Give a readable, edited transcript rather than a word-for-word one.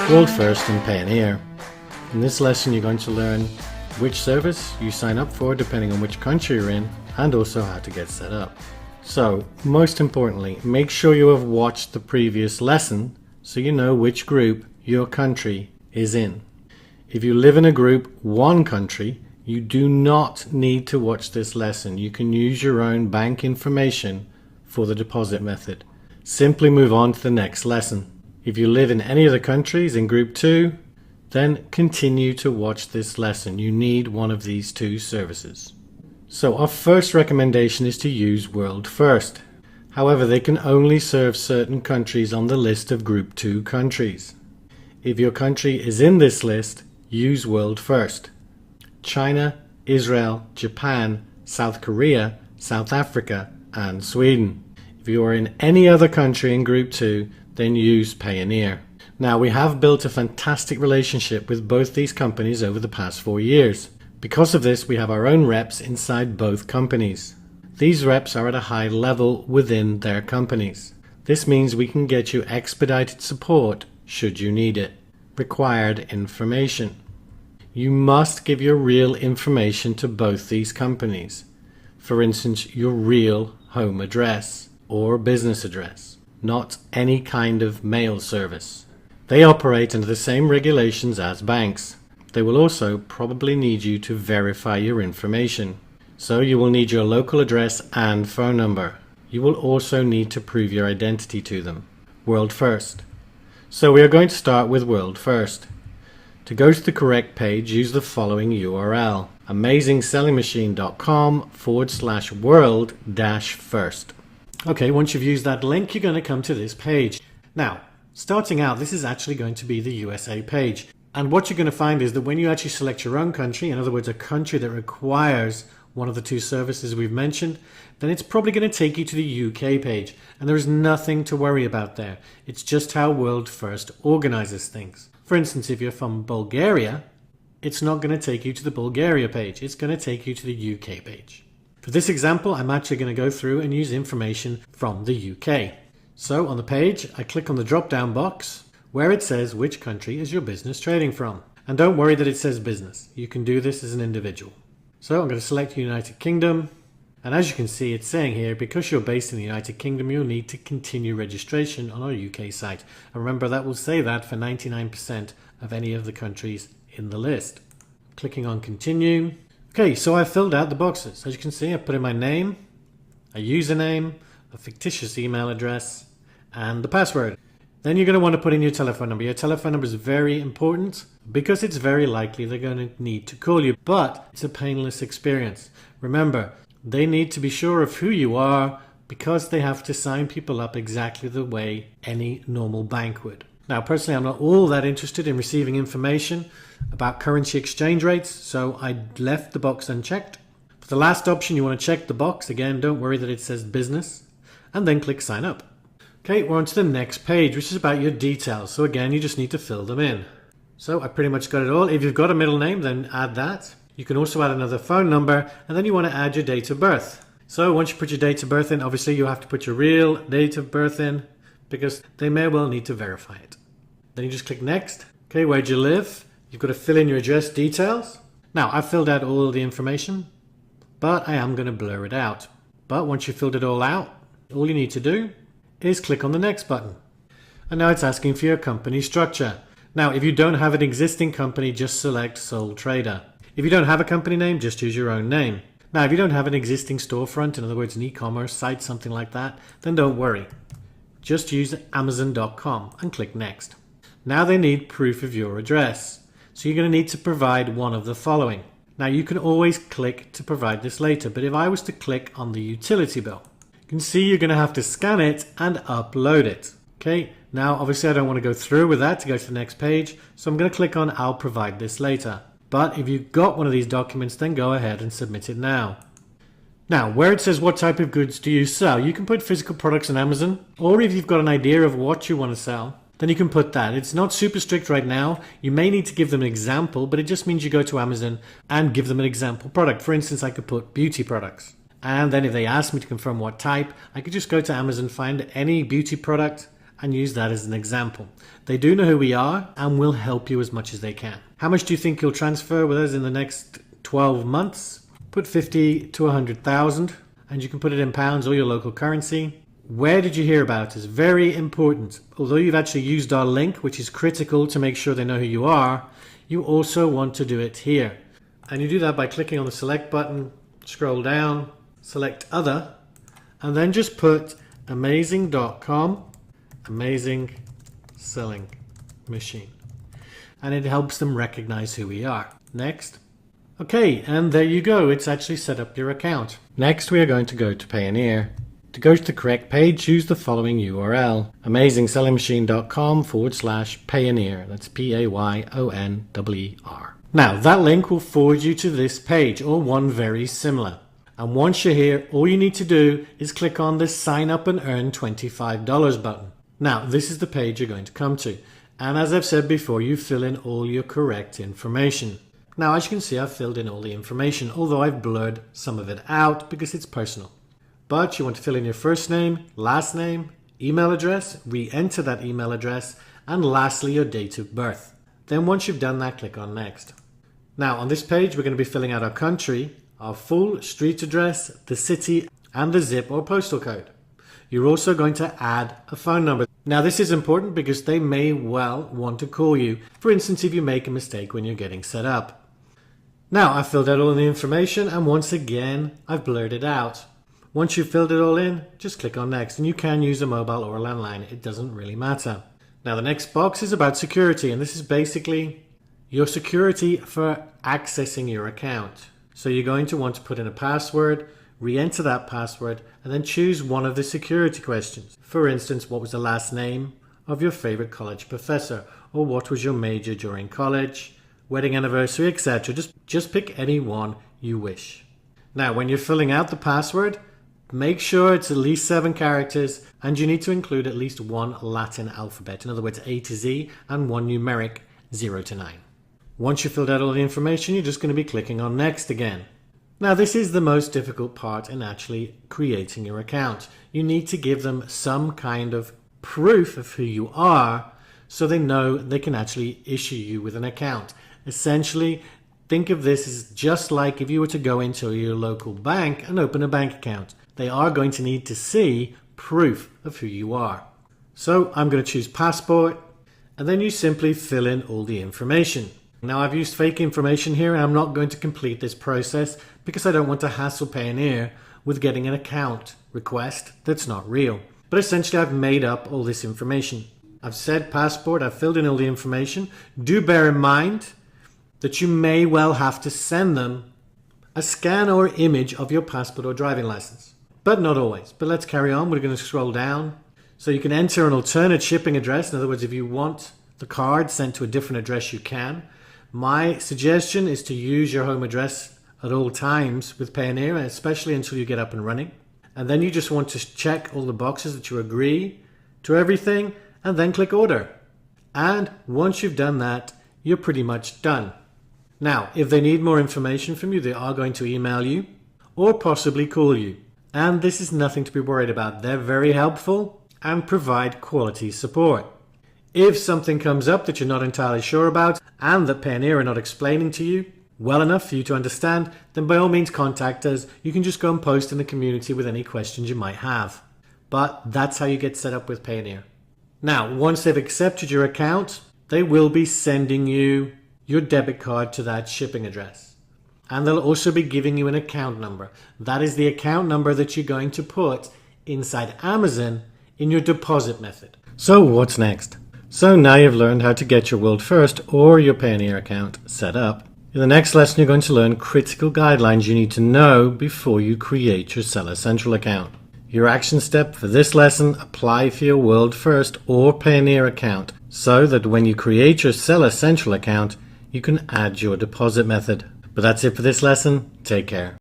World First and Payoneer. In this lesson you're going to learn which service you sign up for depending on which country you're in, and also how to get set up. So, most importantly, make sure you have watched the previous lesson so you know which group your country is in. If you live in a group 1 country, you do not need to watch this lesson. You can use your own bank information for the deposit method. Simply move on to the next lesson. If you live in any of the countries in group 2, then continue to watch this lesson. You need one of these 2 services. So our first recommendation is to use World First. However, they can only serve certain countries on the list of group 2 countries. If your country is in this list, use World First. China, Israel, Japan, South Korea, South Africa, and Sweden. If you are in any other country in group 2, then use Payoneer. Now, we have built a fantastic relationship with both these companies over the past 4 years. Because of this, we have our own reps inside both companies. These reps are at a high level within their companies. This means we can get you expedited support should you need it. Required information. You must give your real information to both these companies. For instance, your real home address or business address, not any kind of mail service. They operate under the same regulations as banks. They will also probably need you to verify your information. So you will need your local address and phone number. You will also need to prove your identity to them. World First. So we are going to start with World First. To go to the correct page, use the following URL: amazingsellingmachine.com/world-first. Okay, once you've used that link, you're going to come to this page. Now, starting out, this is actually going to be the USA page. And what you're going to find is that when you actually select your own country, in other words, a country that requires one of the 2 services we've mentioned, then it's probably going to take you to the UK page. And there is nothing to worry about there. It's just how World First organizes things. For instance, if you're from Bulgaria, it's not going to take you to the Bulgaria page. It's going to take you to the UK page. For this example, I'm actually going to go through and use information from the UK. So on the page, I click on the drop-down box where it says which country is your business trading from. And don't worry that it says business. You can do this as an individual. So I'm going to select United Kingdom. And as you can see, it's saying here, because you're based in the United Kingdom, you'll need to continue registration on our UK site. And remember, that will say that for 99% of any of the countries in the list. Clicking on continue. Okay, so I filled out the boxes. As you can see, I put in my name, a username, a fictitious email address, and the password. Then you're going to want to put in your telephone number. Your telephone number is very important because it's very likely they're going to need to call you, but it's a painless experience. Remember, they need to be sure of who you are because they have to sign people up exactly the way any normal bank would. Now, personally, I'm not all that interested in receiving information about currency exchange rates, so I left the box unchecked. For the last option, you want to check the box. Again, don't worry that it says business, and then click sign up. Okay, we're on to the next page, which is about your details. So again, you just need to fill them in. So I pretty much got it all. If you've got a middle name, then add that. You can also add another phone number, and then you want to add your date of birth. So once you put your date of birth in, obviously you have to put your real date of birth in because they may well need to verify it. Then you just click next. Okay, where'd you live? You've got to fill in your address details. Now, I've filled out all the information, but I am going to blur it out. But once you've filled it all out, all you need to do is click on the next button. And now it's asking for your company structure. Now, if you don't have an existing company, just select sole trader. If you don't have a company name, just use your own name. Now, if you don't have an existing storefront, in other words, an e-commerce site, something like that, then don't worry. Just use Amazon.com and click next. Now they need proof of your address. So you're going to need to provide one of the following. Now, you can always click to provide this later, but if I was to click on the utility bill, you can see you're going to have to scan it and upload it. Okay, now obviously I don't want to go through with that to go to the next page, so I'm going to click on I'll provide this later. But if you've got one of these documents, then go ahead and submit it now. Now, where it says what type of goods do you sell, you can put physical products on Amazon, or if you've got an idea of what you want to sell, then you can put that. It's not super strict right now. You may need to give them an example, but it just means you go to Amazon and give them an example product. For instance, I could put beauty products. And then if they ask me to confirm what type, I could just go to Amazon, find any beauty product, and use that as an example. They do know who we are and will help you as much as they can. How much do you think you'll transfer with us in the next 12 months? Put 50 to 100,000, and you can put it in pounds or your local currency. Where did you hear about us? Very important. Although you've actually used our link, which is critical to make sure they know who you are, you also want to do it here. And you do that by clicking on the select button, scroll down, select other, and then just put amazing.com, amazing selling machine. And it helps them recognize who we are. Next. Okay, and there you go. It's actually set up your account. Next, we are going to go to Payoneer. To go to the correct page, use the following URL, amazingsellingmachine.com/Payoneer. That's Payoneer. Now, that link will forward you to this page, or one very similar. And once you're here, all you need to do is click on the Sign Up and Earn $25 button. Now, this is the page you're going to come to. And as I've said before, you fill in all your correct information. Now, as you can see, I've filled in all the information, although I've blurred some of it out because it's personal. But you want to fill in your first name, last name, email address, re-enter that email address, and lastly, your date of birth. Then once you've done that, click on Next. Now, on this page, we're going to be filling out our country, our full street address, the city, and the zip or postal code. You're also going to add a phone number. Now, this is important because they may well want to call you, for instance, if you make a mistake when you're getting set up. Now, I've filled out all the information, and once again, I've blurred it out. Once you've filled it all in, just click on Next, and you can use a mobile or a landline. It doesn't really matter. Now, the next box is about security, and this is basically your security for accessing your account. So you're going to want to put in a password, re-enter that password, and then choose one of the security questions. For instance, what was the last name of your favorite college professor? Or what was your major during college, wedding anniversary, etc. Just pick any one you wish. Now, when you're filling out the password, make sure it's at least 7 characters, and you need to include at least one Latin alphabet. In other words, A to Z, and one numeric 0 to 9. Once you've filled out all the information, you're just going to be clicking on Next again. Now, this is the most difficult part in actually creating your account. You need to give them some kind of proof of who you are so they know they can actually issue you with an account. Essentially, think of this as just like if you were to go into your local bank and open a bank account. They are going to need to see proof of who you are. So I'm going to choose passport, and then you simply fill in all the information. Now, I've used fake information here, and I'm not going to complete this process because I don't want to hassle Payoneer with getting an account request that's not real. But essentially, I've made up all this information. I've said passport, I've filled in all the information. Do bear in mind that you may well have to send them a scan or image of your passport or driving license. But not always. But let's carry on. We're going to scroll down. So you can enter an alternate shipping address. In other words, if you want the card sent to a different address, you can. My suggestion is to use your home address at all times with Payoneer, especially until you get up and running. And then you just want to check all the boxes that you agree to everything, and then click order. And once you've done that, you're pretty much done. Now, if they need more information from you, they are going to email you or possibly call you. And this is nothing to be worried about. They're very helpful and provide quality support. If something comes up that you're not entirely sure about and that Payoneer are not explaining to you well enough for you to understand, then by all means contact us. You can just go and post in the community with any questions you might have. But that's how you get set up with Payoneer. Now, once they've accepted your account, they will be sending you your debit card to that shipping address. And they'll also be giving you an account number. That is the account number that you're going to put inside Amazon in your deposit method. So what's next? So now you've learned how to get your World First or your Payoneer account set up. In the next lesson, you're going to learn critical guidelines you need to know before you create your Seller Central account. Your action step for this lesson: apply for your World First or Payoneer account so that when you create your Seller Central account, you can add your deposit method. But that's it for this lesson. Take care.